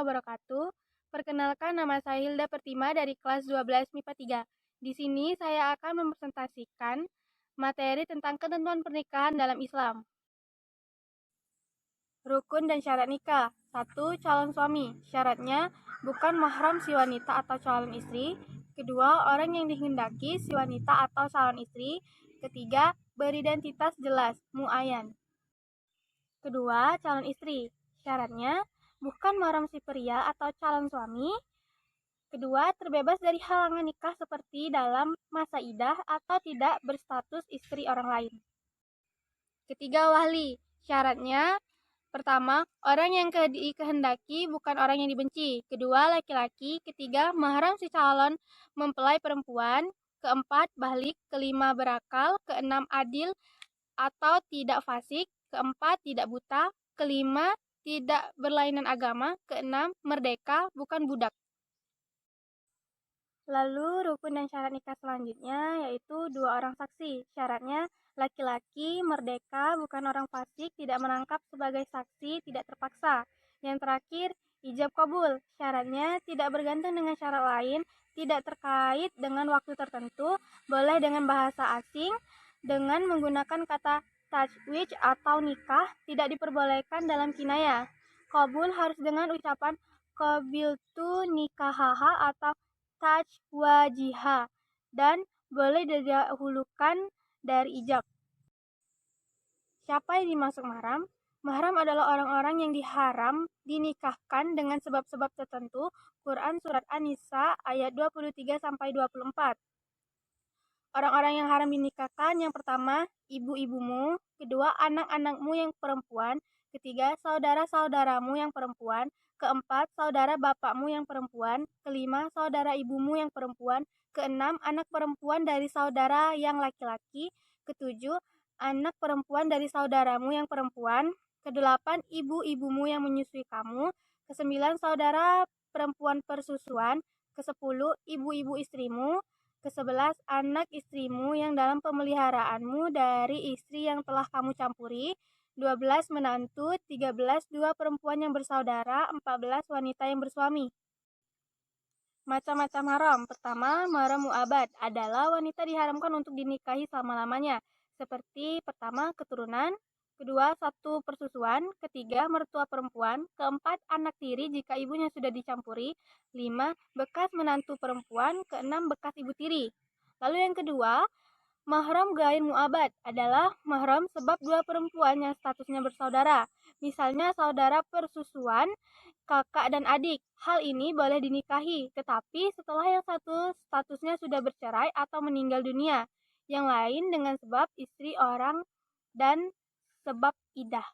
wabarakatuh. Perkenalkan, nama saya Hilda Pertima dari kelas 12 MIPA 3. Di sini saya akan mempresentasikan materi tentang ketentuan pernikahan dalam Islam. Rukun dan syarat nikah. 1. Calon suami. Syaratnya bukan mahram si wanita atau calon istri. Kedua, orang yang dihendaki si wanita atau calon istri. Ketiga, beridentitas jelas, muayyan. Kedua, calon istri. Syaratnya bukan mahram si pria atau calon suami. Kedua, terbebas dari halangan nikah seperti dalam masa idah atau tidak berstatus istri orang lain. Ketiga, wali. Syaratnya pertama, orang yang dikehendaki bukan orang yang dibenci. Kedua, laki-laki. Ketiga, mahram si calon mempelai perempuan. Keempat, balik. Kelima, berakal. Keenam, adil atau tidak fasik. Keempat, tidak buta. Kelima, tidak berlainan agama. Keenam, merdeka, bukan budak. Lalu rukun dan syarat nikah selanjutnya yaitu 2 orang saksi. Syaratnya laki-laki, merdeka, bukan orang fasik, tidak menangkap sebagai saksi, tidak terpaksa. Yang terakhir, ijab kabul. Syaratnya tidak bergantung dengan syarat lain, tidak terkait dengan waktu tertentu, boleh dengan bahasa asing, dengan menggunakan kata tazwij atau nikah, tidak diperbolehkan dalam kinayah. Kabul harus dengan ucapan qabiltu nikahaha atau tajwajiha dan boleh didahulukan dari ijab. Siapa yang dimaksud mahram? Mahram adalah orang-orang yang diharam dinikahkan dengan sebab-sebab tertentu. Quran Surat An-Nisa ayat 23-24. Orang-orang yang haram dinikahkan, yang pertama, ibu-ibumu. Kedua, anak-anakmu yang perempuan. Ketiga, saudara-saudaramu yang perempuan. Keempat, saudara bapakmu yang perempuan. Kelima, saudara ibumu yang perempuan. Keenam, anak perempuan dari saudara yang laki-laki. Ketujuh, anak perempuan dari saudaramu yang perempuan. Kedelapan, ibu-ibumu yang menyusui kamu. Kesembilan, saudara perempuan persusuan. Kesepuluh, ibu-ibu istrimu. Ke-11, anak istrimu yang dalam pemeliharaanmu dari istri yang telah kamu campuri. 12, menantu. 13, 2 perempuan yang bersaudara. 14, wanita yang bersuami. Macam-macam haram. Pertama, mahram mu'abad adalah wanita diharamkan untuk dinikahi selama-lamanya. Seperti pertama, keturunan. Kedua, 1 persusuan. Ketiga, mertua perempuan. Keempat, anak tiri jika ibunya sudah dicampuri. 5, bekas menantu perempuan. Keenam, bekas ibu tiri. Lalu yang kedua, mahram gair mu'abad adalah mahram sebab 2 perempuan yang statusnya bersaudara. Misalnya saudara persusuan, kakak dan adik. Hal ini boleh dinikahi, tetapi setelah yang satu statusnya sudah bercerai atau meninggal dunia. Yang lain dengan sebab istri orang dan sebab idah.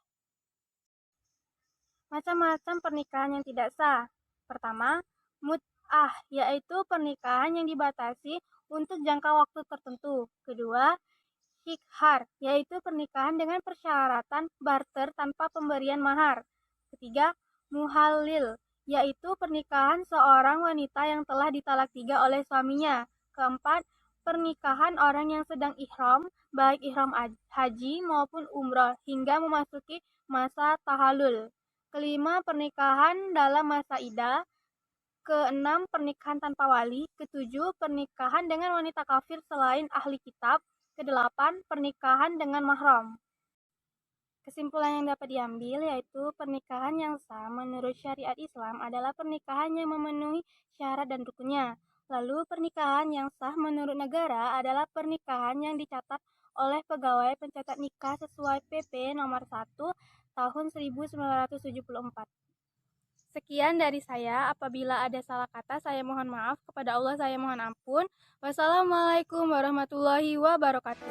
Macam-macam pernikahan yang tidak sah. Pertama, mut'ah, yaitu pernikahan yang dibatasi untuk jangka waktu tertentu. Kedua, hikhar, yaitu pernikahan dengan persyaratan barter tanpa pemberian mahar. Ketiga, muhalil, yaitu pernikahan seorang wanita yang telah ditalak 3 oleh suaminya. Keempat, pernikahan orang yang sedang ihram, baik ihram haji maupun umrah, hingga memasuki masa tahalul. Kelima, pernikahan dalam masa idah. Keenam, pernikahan tanpa wali. Ketujuh, pernikahan dengan wanita kafir selain ahli kitab. Kedelapan, pernikahan dengan mahram. Kesimpulan yang dapat diambil yaitu pernikahan yang sah menurut syariat Islam adalah pernikahan yang memenuhi syarat dan rukunnya. Lalu pernikahan yang sah menurut negara adalah pernikahan yang dicatat oleh pegawai pencatat nikah sesuai PP nomor 1 tahun 1974. Sekian dari saya. Apabila ada salah kata, saya mohon maaf. Kepada Allah saya mohon ampun. Wassalamualaikum warahmatullahi wabarakatuh.